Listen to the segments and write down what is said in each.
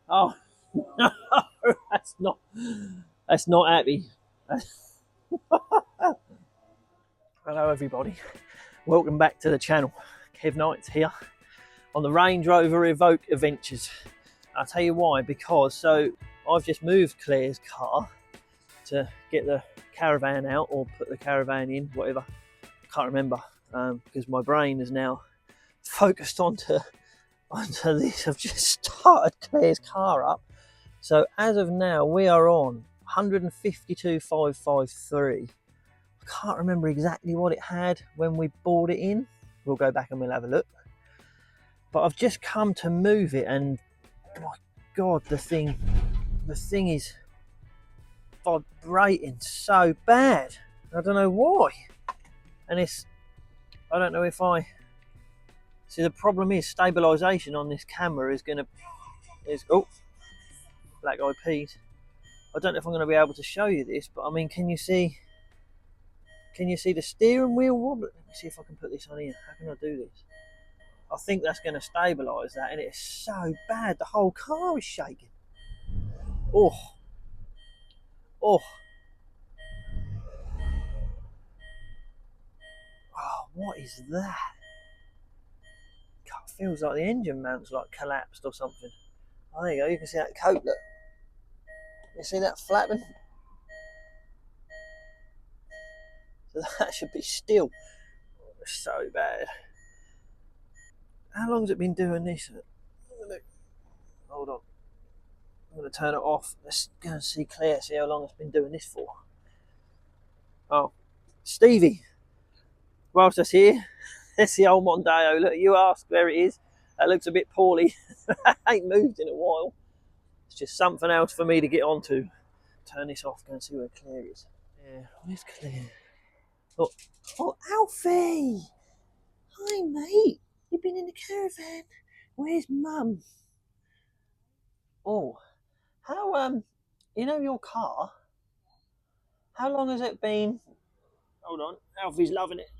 Oh no, that's not happy. Hello everybody, welcome back to the channel. Kev Knight's here on the Range Rover Evoque adventures. I'll tell you why, because so I've just moved Claire's car to get the caravan out, or put the caravan in, whatever. I can't remember, because my brain is now focused onto this. I've just started Claire's car up. So as of now, we are on 152,553. I can't remember exactly what it had when we bought it in. We'll go back and we'll have a look. But I've just come to move it, and my God, the thing is vibrating so bad. I don't know why. And I don't know if I... See, the problem is stabilisation on this camera is oh, black eyed peas. I don't know if I'm going to be able to show you this, but I mean, can you see the steering wheel wobble? Let me see if I can put this on here. How can I do this? I think that's going to stabilise that, and it's so bad. The whole car is shaking. Oh. Oh, what is that? God, it feels like the engine mount's like collapsed or something. Oh, there you go. You can see that coat. Look. You see that flapping? So that should be still. It's so bad. How long has it been doing this? Hold on. I'm going to turn it off. Let's go and see Claire, see how long it's been doing this for. Oh, Stevie. Whilst that's here, there's the old Mondeo. Look, you asked where it is. That looks a bit poorly. I ain't moved in a while. It's just something else for me to get onto. Turn this off, go and see where Claire is. Yeah, where's Claire? Oh, Alfie! Hi, mate. You've been in the caravan. Where's Mum? Oh, how, you know your car? How long has it been? Hold on, Alfie's loving it.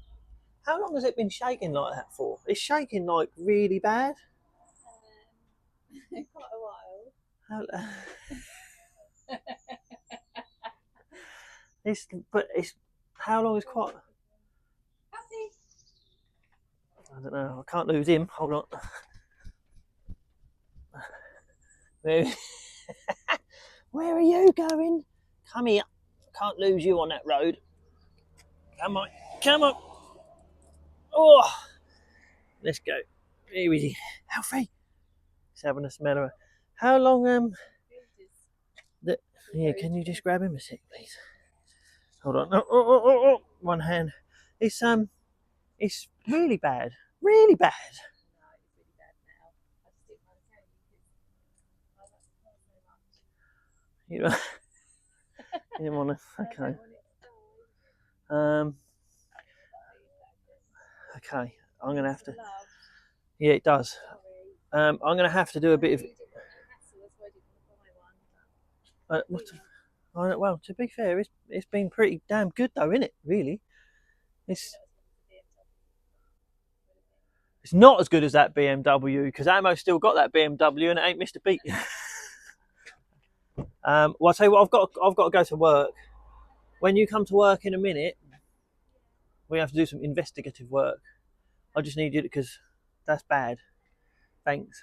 How long has it been shaking like that for? It's shaking like really bad. Quite a while. How long is quite? I don't know. I can't lose him. Hold on. Where are you going? Come here. Can't lose you on that road. Come on. Come on. Oh, let's go. Here is he. Alfie. He's having a smell of it. How long? Yeah, can you just grab him a sec, please? Hold on. Oh. One hand. It's really bad. Really bad. No, it's really bad now. I just didn't want to tell you because I like so much. You don't want to. Okay. Okay. I'm gonna have to. Yeah, it does. I'm gonna have to do a bit of. Well, to be fair, it's been pretty damn good though, isn't it? Really, it's not as good as that BMW, because Amo's still got that BMW and it ain't missed a beat. Well, I'll tell you what, I've got to go to work. When you come to work in a minute, we have to do some investigative work. I just need you because that's bad. Thanks.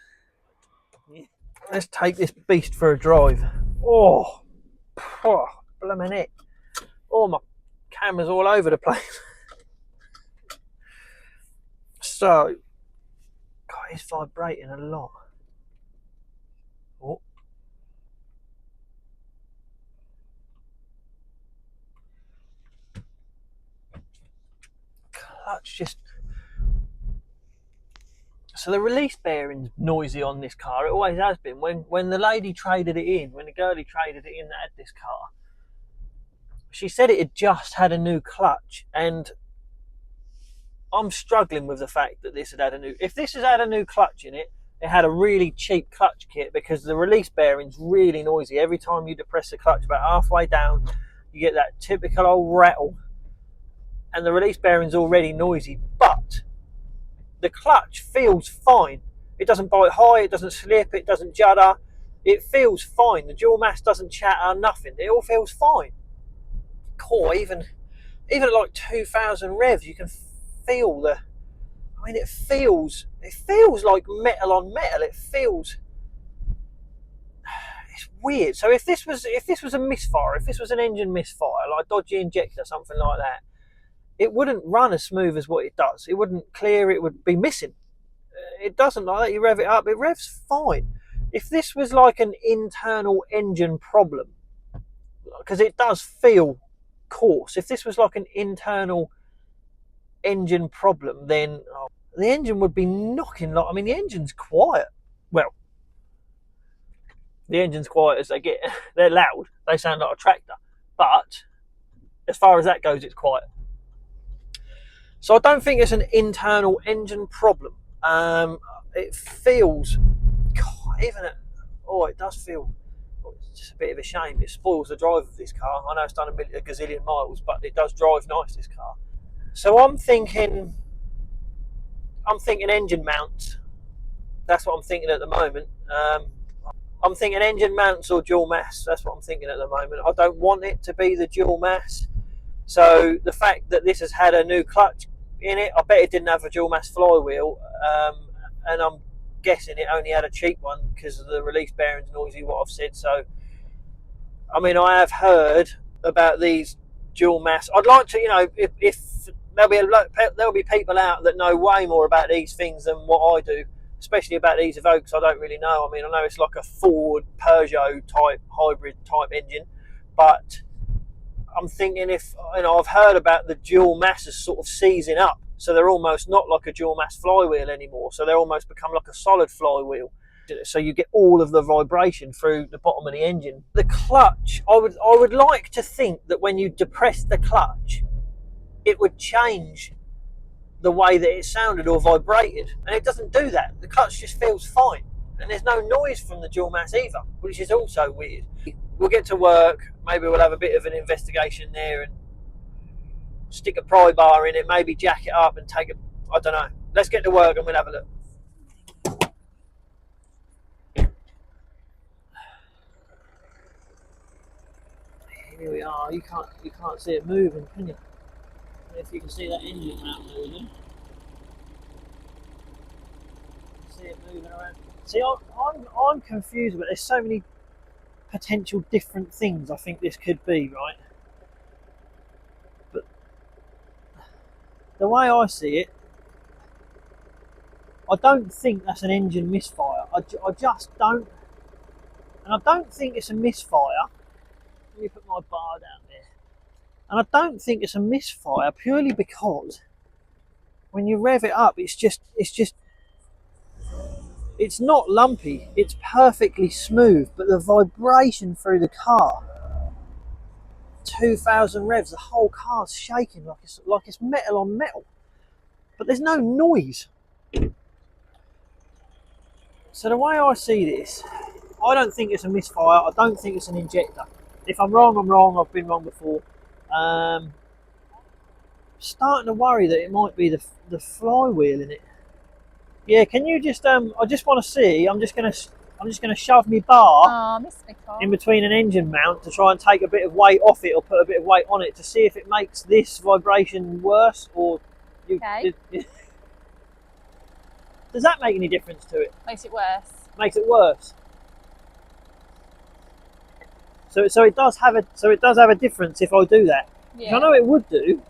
Let's take this beast for a drive. Oh, blooming it. Oh, my camera's all over the place. So, God, it's vibrating a lot. Oh. Clutch just... So the release bearing's noisy on this car. It always has been. When the lady traded it in, when the girlie traded it in that had this car, she said it had just had a new clutch, and I'm struggling with the fact that this had a new... If this had had a new clutch in it, it had a really cheap clutch kit, because the release bearing's really noisy. Every time you depress the clutch about halfway down, you get that typical old rattle, and the release bearing's already noisy, but the clutch feels fine. It doesn't bite high, it doesn't slip, it doesn't judder. It feels fine. The dual mass doesn't chatter, nothing. It all feels fine. Core, even at like 2,000 revs, you can feel the. I mean, it feels like metal on metal. It feels. It's weird. So if this was a misfire, if this was an engine misfire, like a dodgy injector, something like that, it wouldn't run as smooth as what it does. It wouldn't clear. It would be missing. It doesn't like that. You rev it up, it revs fine. If this was like an internal engine problem, because it does feel coarse. If this was like an internal engine problem, then the engine would be knocking. Like, I mean, the engine's quiet. Well, the engine's quiet as they get. They're loud. They sound like a tractor. But as far as that goes, it's quiet. So I don't think it's an internal engine problem. It feels, God, even at, it does feel. It's just a bit of a shame. It spoils the drive of this car. I know it's done a gazillion miles, but it does drive nice, this car. So I'm thinking engine mounts. That's what I'm thinking at the moment. I'm thinking engine mounts or dual mass. That's what I'm thinking at the moment. I don't want it to be the dual mass. So the fact that this has had a new clutch in it, I bet it didn't have a dual mass flywheel, and I'm guessing it only had a cheap one because of the release bearings noisy, what I've said. So I mean, I have heard about these dual mass. I'd like to, if there'll be people out that know way more about these things than what I do, especially about these Evoques. I don't really know. I mean, I know it's like a Ford Peugeot type hybrid type engine, but I'm thinking I've heard about the dual masses sort of seizing up, so they're almost not like a dual mass flywheel anymore. So they almost become like a solid flywheel. So you get all of the vibration through the bottom of the engine. The clutch, I would like to think that when you depress the clutch, it would change the way that it sounded or vibrated, and it doesn't do that. The clutch just feels fine, and there's no noise from the dual mass either, which is also weird. We'll get to work, maybe we'll have a bit of an investigation there and stick a pry bar in it, maybe jack it up and take I don't know. Let's get to work and we'll have a look. Here we are. You can't see it moving, can you? If you can see that engine mount moving, see it moving around. See, I'm confused, but there's so many potential different things I think this could be, right? But the way I see it, I don't think that's an engine misfire. I just don't, and I don't think it's a misfire. Let me put my bar down there. And I don't think it's a misfire purely because when you rev it up, it's not lumpy. It's perfectly smooth, but the vibration through the car, 2,000 revs, the whole car's shaking like it's metal on metal. But there's no noise. So the way I see this, I don't think it's a misfire. I don't think it's an injector. If I'm wrong, I'm wrong. I've been wrong before. Starting to worry that it might be the flywheel in it. Yeah, can you just I just want to see. I'm just gonna shove my bar in between an engine mount to try and take a bit of weight off it or put a bit of weight on it to see if it makes this vibration worse or. Okay. Does that make any difference to it? Makes it worse. Makes it worse. So it does have a difference if I do that. Yeah. I know it would do.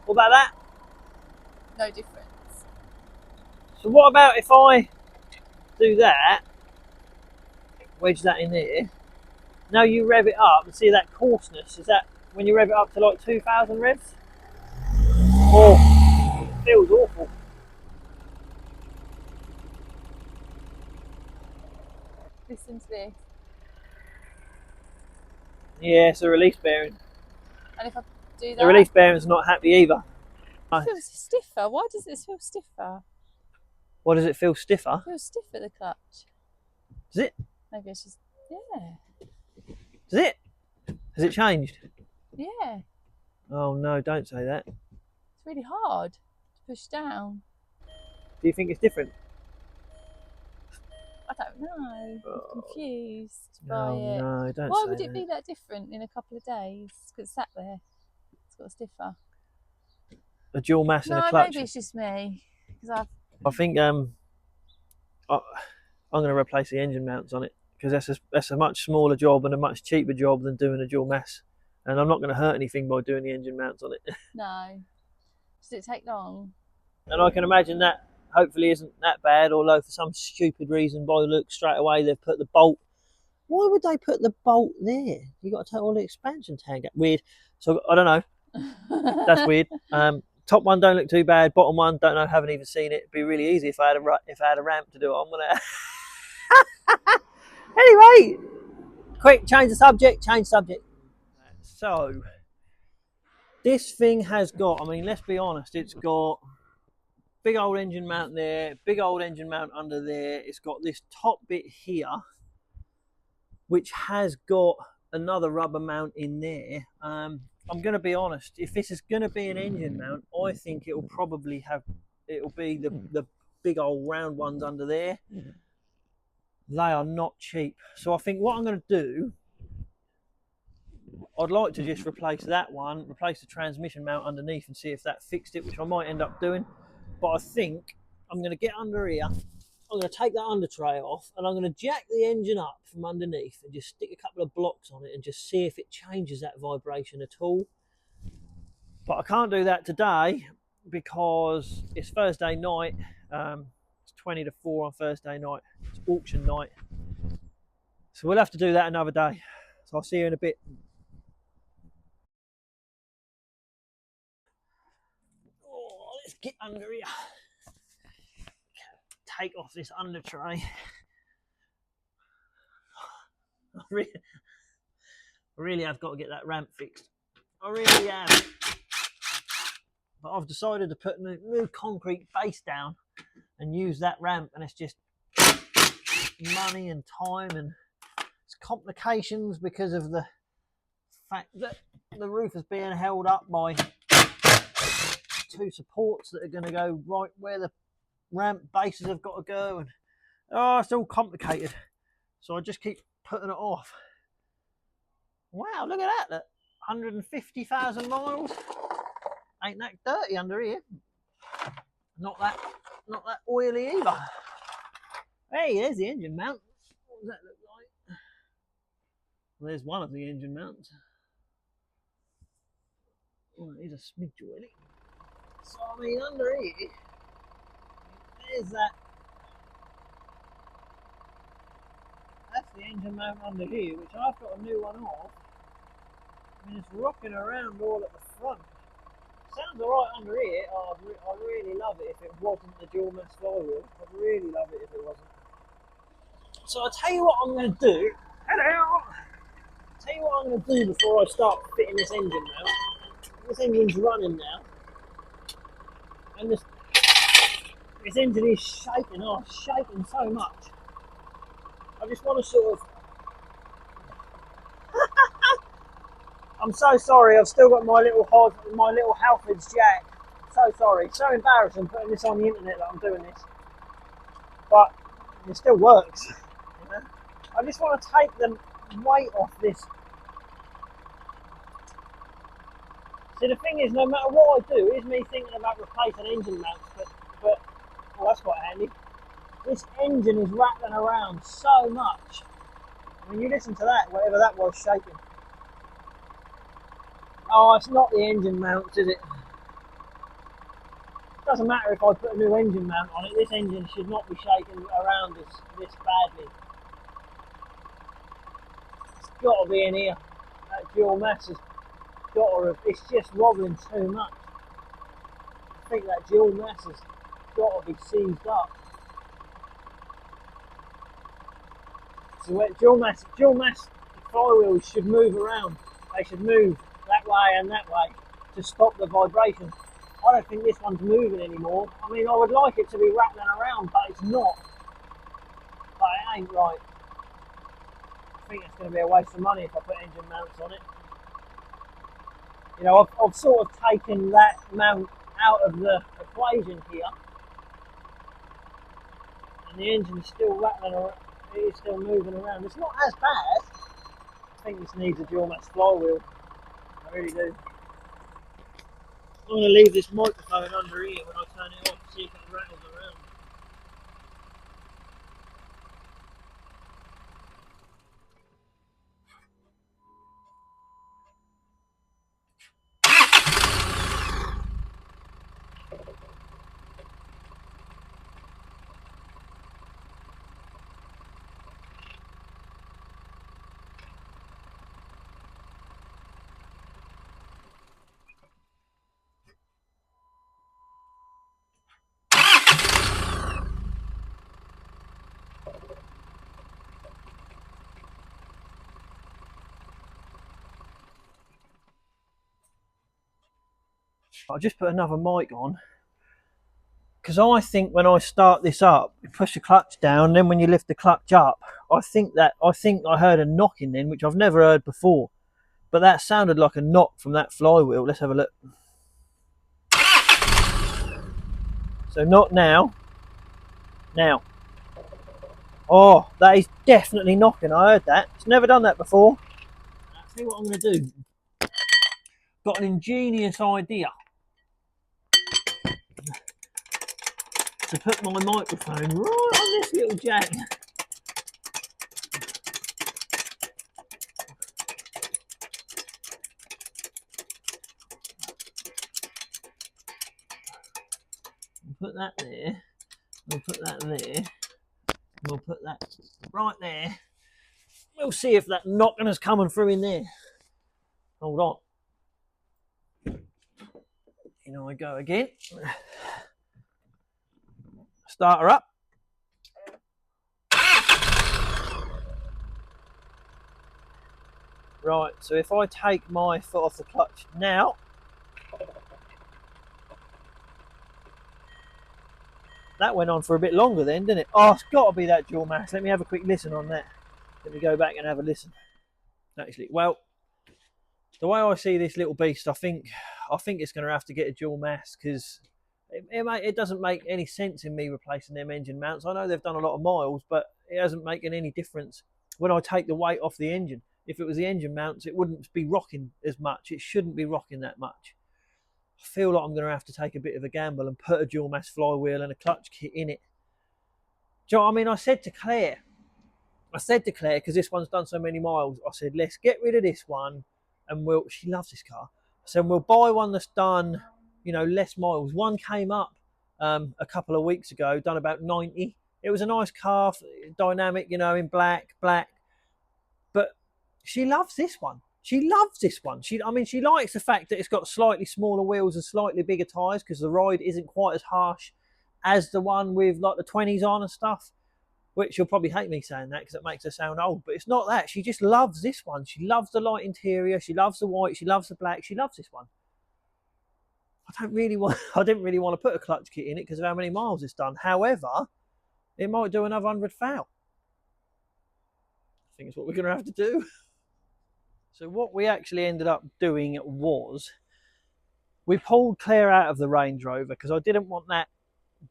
What about that? No difference. So what about if I do that? Wedge that in there. Now you rev it up and see that coarseness. Is that when you rev it up to like 2,000 revs? Oh, it feels awful. Listen to this. Yeah, it's a release bearing. And if I do that, The release bearing's not happy either. it feels stiffer. Why does this feel stiffer? What does it feel stiffer? It feels stiffer, the clutch. Does it? Maybe it's just, yeah. Does it? Has it changed? Yeah. Oh no, don't say that. It's really hard to push down. Do you think it's different? I don't No, I'm confused by Oh it. no, don't Why say would it that. be that different in a couple of days? Because it's sat there. It's got a stiffer. A dual mass and a No, clutch. maybe it's just me. Because I think I'm going to replace the engine mounts on it because that's a much smaller job and a much cheaper job than doing a dual mass. And I'm not going to hurt anything by doing the engine mounts on it. No. Does it take long? And I can imagine that hopefully isn't that bad, although for some stupid reason, by the look, straight away they've put the bolt. Why would they put the bolt there? You got to take all the expansion tank out. Weird. So I don't know. That's weird. Top one don't look too bad. Bottom one don't know. Haven't even seen it. It'd be really easy if I had a ramp to do it. I'm gonna. Anyway, quick, change the subject. So this thing has got. I mean, let's be honest. It's got big old engine mount there, big old engine mount under there. It's got this top bit here, which has got another rubber mount in there. I'm going to be honest. If this is going to be an engine mount, I think it'll be the big old round ones under there. They are not cheap. So I think what I'm going to do, I'd like to just replace that one, replace the transmission mount underneath and see if that fixed it, which I might end up doing. But I think I'm going to get under here. I'm going to take that under tray off and I'm going to jack the engine up from underneath and just stick a couple of blocks on it and just see if it changes that vibration at all. But I can't do that today because it's Thursday night. It's 20 to 4 on Thursday night. It's auction night. So we'll have to do that another day. So I'll see you in a bit. Oh, let's get under here. Take off this under tray. I really have got to get that ramp fixed. I really have. But I've decided to put a new concrete base down and use that ramp, and it's just money and time and it's complications because of the fact that the roof is being held up by two supports that are going to go right where the ramp bases have got to go, and it's all complicated. So I just keep putting it off. Wow, look at that! 150,000 miles. Ain't that dirty under here? Not that oily either. Hey, there's the engine mount. What does that look like? Well, there's one of the engine mounts. Oh, it is a smidge oily. So I mean, under here, there's that. That's the engine mount under here, which I've got a new one off. I mean, it's rocking around all at the front. Sounds alright under here. I'd really love it if it wasn't the dual mass flywheel. I'd really love it if it wasn't. So I'll tell you what I'm going to do. Hello! I'll tell you what I'm going to do before I start fitting this engine now. This engine's running now. And this engine is shaking. Oh, it's shaking so much. I just want to sort of... I'm so sorry, I've still got my little Halfords jack. So sorry, so embarrassing putting this on the internet that I'm doing this. But it still works. You know? I just want to take the weight off this. See, the thing is, no matter what I do, is me thinking about replacing engine mounts, but well, that's quite handy. This engine is rattling around so much. I mean, you listen to that, whatever that was shaking. Oh, it's not the engine mounts, is it? Doesn't matter if I put a new engine mount on it, this engine should not be shaking around this badly. It's got to be in here. That dual mass has got to have, it's just wobbling too much. I think that dual mass has got to be seized up. So where dual mass flywheels should move around. They should move that way and that way to stop the vibration. I don't think this one's moving anymore. I mean, I would like it to be rattling around, but it's not. But it ain't right. I think it's going to be a waste of money if I put engine mounts on it. You know, I've sort of taken that mount out of the equation here, and the engine's still rattling around. it is still moving around. It's not as bad. I think this needs a dual mass flywheel. I really do. I'm going to leave this microphone under here when I turn it off, see if it rattles around. I'll just put another mic on, because I think when I start this up, you push the clutch down, then when you lift the clutch up, I think I heard a knocking then, which I've never heard before. But that sounded like a knock from that flywheel. Let's have a look. So not now. Now. Oh, that is definitely knocking. I heard that. It's never done that before. I'll tell you what I'm going to do. Got an ingenious idea to put my microphone right on this little jack. We'll put that there. We'll put that there. We'll put that right there. We'll see if that knocking is coming through in there. Hold on. In I go again. Start her up. Right, so if I take my foot off the clutch now, that went on for a bit longer then, didn't it? Oh, it's got to be that dual mass. Let me have a quick listen on that. Let me go back and have a listen. Actually, well, the way I see this little beast, I think it's going to have to get a dual mass, because it doesn't make any sense in me replacing them engine mounts. I know they've done a lot of miles, but it hasn't making any difference when I take the weight off the engine. If it was the engine mounts, it wouldn't be rocking as much. It shouldn't be rocking that much. I feel like I'm going to have to take a bit of a gamble and put a dual mass flywheel and a clutch kit in it. Do you know what I mean? I said to Claire, because this one's done so many miles, I said, let's get rid of this one, and she loves this car. I said, we'll buy one that's done, less miles. One came up a couple of weeks ago, done about 90. It was a nice car, dynamic, in black. But she loves this one. She loves this one. She likes the fact that it's got slightly smaller wheels and slightly bigger tyres, because the ride isn't quite as harsh as the one with like the 20s on and stuff. Which you'll probably hate me saying that because it makes her sound old, but it's not that. She just loves this one. She loves the light interior. She loves the white. She loves the black. She loves this one. I didn't really want to put a clutch kit in it because of how many miles it's done. However, it might do another 100 foul. I think it's what we're going to have to do. So what we actually ended up doing was we pulled Claire out of the Range Rover because I didn't want that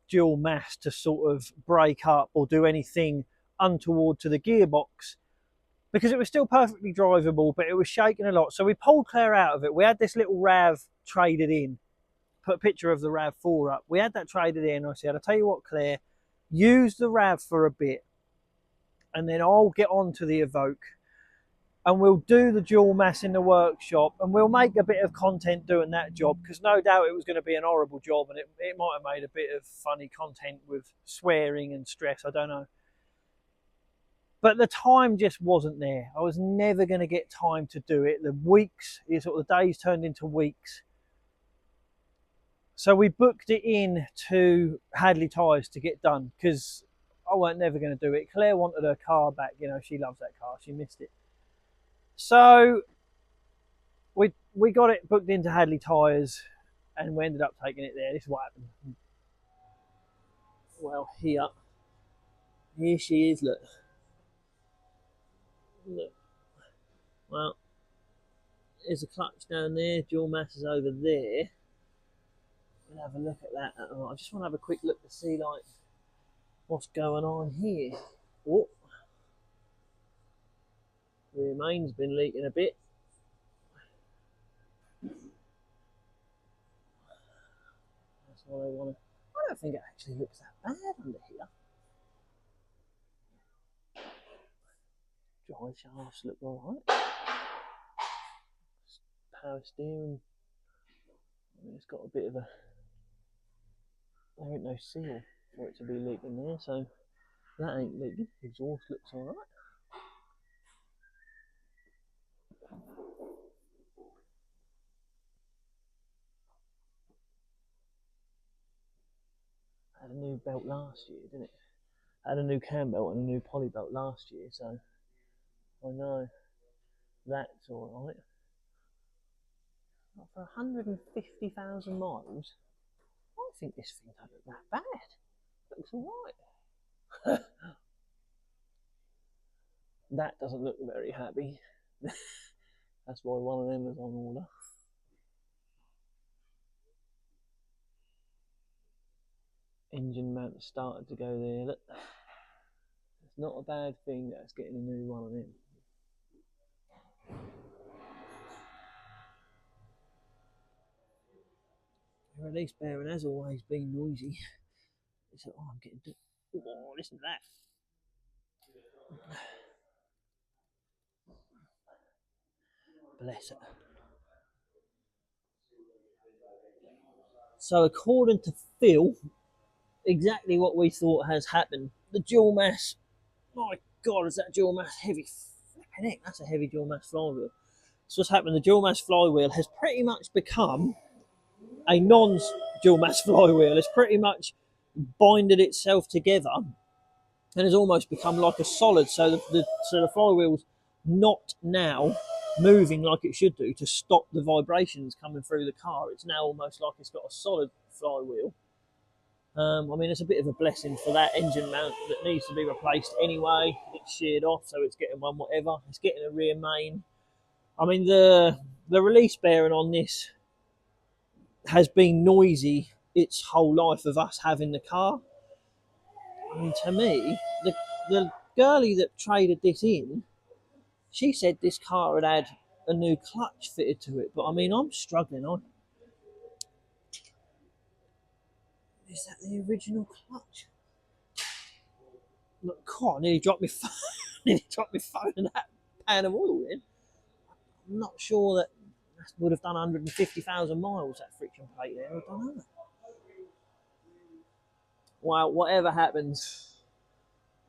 dual mass to sort of break up or do anything untoward to the gearbox, because it was still perfectly drivable, but it was shaking a lot. So we pulled Claire out of it. We had this little RAV traded in, put a picture of the RAV4 up. We had that traded in. I said, I'll tell you what, Claire, use the RAV for a bit and then I'll get on to the Evoque and we'll do the dual mass in the workshop and we'll make a bit of content doing that job, because no doubt it was going to be an horrible job and it might have made a bit of funny content with swearing and stress, I don't know. But the time just wasn't there. I was never going to get time to do it. The days turned into weeks. So we booked it in to Hadley Tyres to get done, because I weren't never going to do it. Claire wanted her car back. She loves that car. She missed it. So we got it booked into Hadley Tyres and we ended up taking it there. This is what happened. Well, here she is, look. Well, there's a clutch down there, dual mass is over there. We'll have a look at that. I just want to have a quick look to see like what's going on here. Oh, rear main's been leaking a bit. That's why I want to. I don't think it actually looks that bad under here. Drive shafts look alright. Power steering. I mean, it's got a bit of a. There ain't no seal for it to be leaking there, so that ain't leaking. Exhaust looks alright. Had a new belt last year, didn't it? Had a new cam belt and a new poly belt last year, so I know that's alright. For 150,000 miles, I think this thing don't look that bad. Looks alright. That doesn't look very happy. That's why one of them was on order. Engine mount started to go there. Look, it's not a bad thing that's getting a new one of them. The release bearing has always been noisy. It's like, oh, I'm getting. Oh, listen to that. Bless it. So according to Phil, exactly what we thought has happened. The dual mass, my God, is that dual mass heavy? Flipping heck, that's a heavy dual mass flywheel. So what's happened, the dual mass flywheel has pretty much become a non-dual mass flywheel. It's pretty much binded itself together and has almost become like a solid. So the flywheel's not now moving like it should do to stop the vibrations coming through the car. It's now almost like it's got a solid flywheel. I mean, it's a bit of a blessing for that engine mount that needs to be replaced anyway. It's sheared off, so it's getting one whatever. It's getting a rear main. I mean, the release bearing on this has been noisy its whole life of us having the car. I mean, to me, the girlie that traded this in, she said this car had had a new clutch fitted to it. But I mean, I'm struggling. Is that the original clutch? Look, God, I nearly dropped my phone. Nearly dropped my phone and that pan of oil in. I'm not sure that would have done 150,000 miles, that friction plate there. I don't know. Well, whatever happens,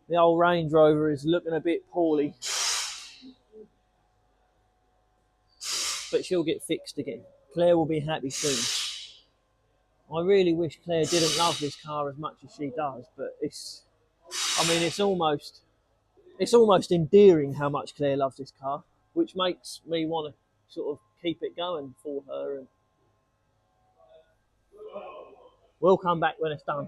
the old Range Rover is looking a bit poorly. But she'll get fixed again. Claire will be happy soon. I really wish Claire didn't love this car as much as she does, but it's almost endearing how much Claire loves this car, which makes me want to sort of keep it going for her. And we'll come back when it's done.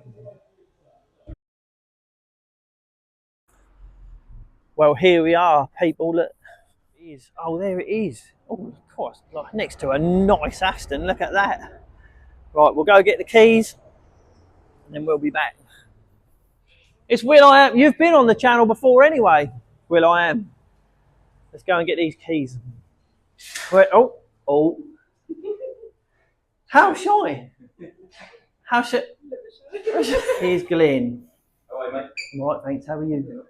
Well, here we are, people. Look, oh, there it is. Oh, of course, like next to a nice Aston. Look at that. Right, we'll go get the keys, and then we'll be back. It's Will I Am. You've been on the channel before anyway. Will I Am. Let's go and get these keys. Wait, oh. How shy? How shy? Here's Glenn. All right, mate. Right, thanks. How are you?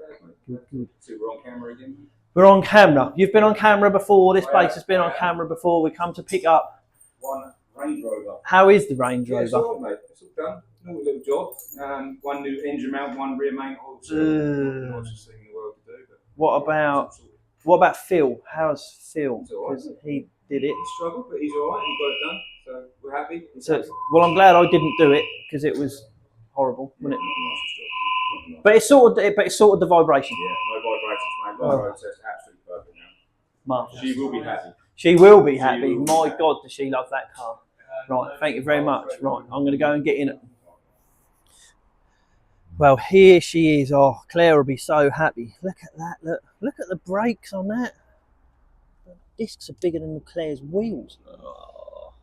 Good. So we're on camera again? We're on camera. You've been on camera before. This place has been on camera before. We come to pick up one Range Rover. How is the Range Rover? It's all right, mate. It's all done. Normal little job. One new engine mount, one rear main. Nicest thing in the world to do. But What about Phil? How's Phil? Because he did it. He struggled, but he's all right. He got it done. So we're happy. Well, I'm glad I didn't do it because it was horrible, wasn't it? But it's sorted the vibration. Yeah, no vibrations, mate. No road test, absolutely perfect now. Marvellous. She will be happy. She will be happy. My God, does she love that car? Right, thank you very much. Right, I'm going to go and get in it. Well, here she is. Oh, Claire will be so happy. Look at that. Look at the brakes on that. The discs are bigger than Claire's wheels. Oh.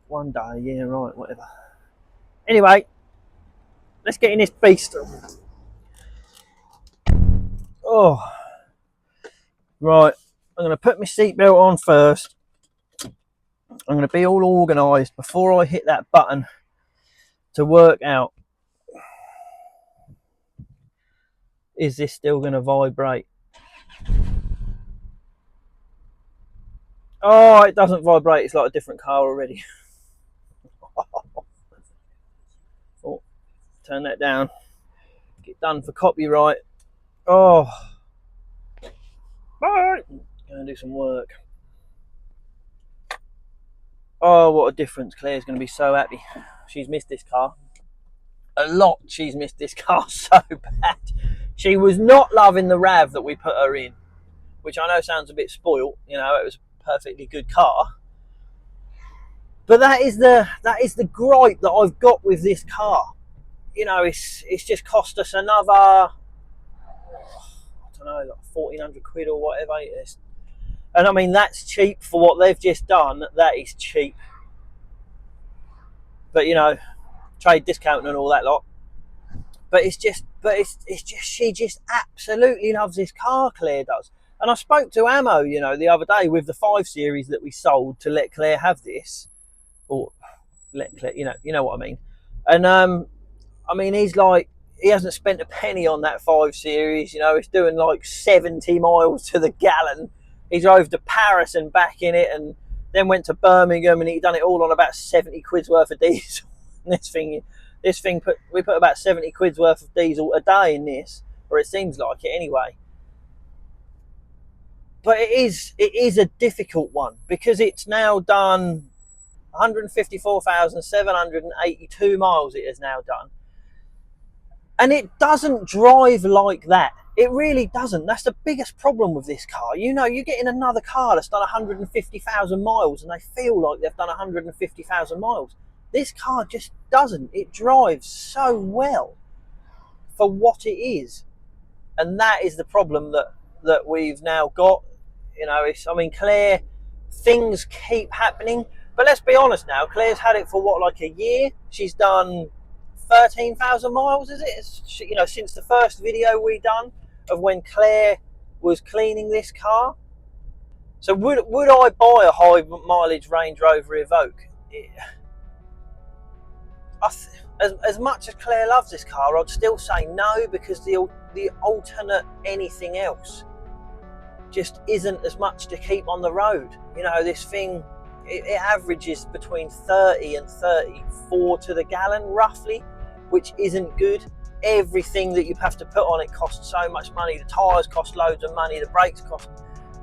One day, yeah, right, whatever. Anyway, let's get in this beast. Oh, Right, I'm going to put my seatbelt on first. I'm going to be all organised before I hit that button to work out, is this still going to vibrate? Oh, it doesn't vibrate. It's like a different car already. Oh, turn that down. Get done for copyright. Oh, right. Going to do some work. Oh, what a difference. Claire's going to be so happy. She's missed this car. A lot. She's missed this car so bad. She was not loving the RAV that we put her in, which I know sounds a bit spoilt. You know, it was a perfectly good car. But that is the gripe that I've got with this car. You know, it's just cost us another, I don't know, like 1,400 quid or whatever it is. And I mean, that's cheap for what they've just done. That is cheap. But you know, trade discount and all that lot. But it's just she just absolutely loves this car, Claire does. And I spoke to Ammo, you know, the other day with the 5 Series that we sold to let Claire have this, or let Claire, you know what I mean. And I mean, he's like, he hasn't spent a penny on that 5 Series. You know, it's doing like 70 miles to the gallon. He drove to Paris and back in it, and then went to Birmingham, and he done it all on about 70 quid's worth of diesel. We put about 70 quid's worth of diesel a day in this, or it seems like it anyway. But it is a difficult one, because it's now done 154,782 miles. It has now done. And it doesn't drive like that. It really doesn't. That's the biggest problem with this car. You know, you're getting another car that's done 150,000 miles and they feel like they've done 150,000 miles. This car just doesn't. It drives so well for what it is. And that is the problem that we've now got. You know, I mean, Claire, things keep happening. But let's be honest now, Claire's had it for what, like a year? She's done 13,000 miles, is it? You know, since the first video we done of when Claire was cleaning this car. So would I buy a high mileage Range Rover Evoque? As much as Claire loves this car, I'd still say no, because the alternate anything else just isn't as much to keep on the road. You know, this thing, it averages between 30 and 34 to the gallon roughly, which isn't good. Everything that you have to put on it costs so much money. The tyres cost loads of money, the brakes cost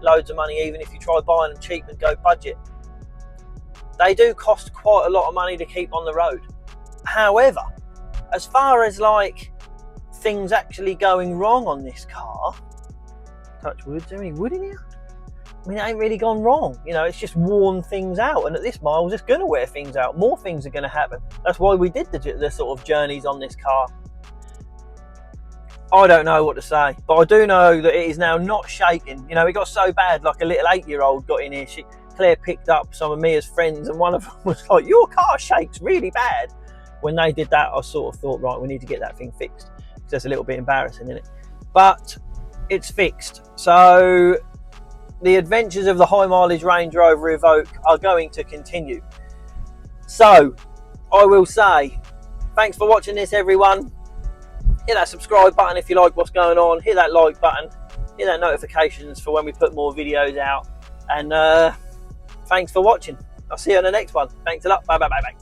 loads of money, even if you try buying them cheap and go budget. They do cost quite a lot of money to keep on the road. However, as far as like things actually going wrong on this car, touch wood, is there any wood in here? I mean, it ain't really gone wrong. You know, it's just worn things out, and at this miles, it's going to wear things out. More things are going to happen. That's why we did the sort of journeys on this car. I don't know what to say, but I do know that it is now not shaking. You know, it got so bad, like a little 8-year-old got in here. Claire picked up some of Mia's friends, and one of them was like, "Your car shakes really bad." When they did that, I sort of thought, right, we need to get that thing fixed, because that's a little bit embarrassing, isn't it? But it's fixed. So the adventures of the high mileage Range Rover Evoque are going to continue. So I will say, thanks for watching this, everyone. Hit that subscribe button if you like what's going on. Hit that like button. Hit that notifications for when we put more videos out. And thanks for watching. I'll see you on the next one. Thanks a lot. Bye, bye, bye, bye.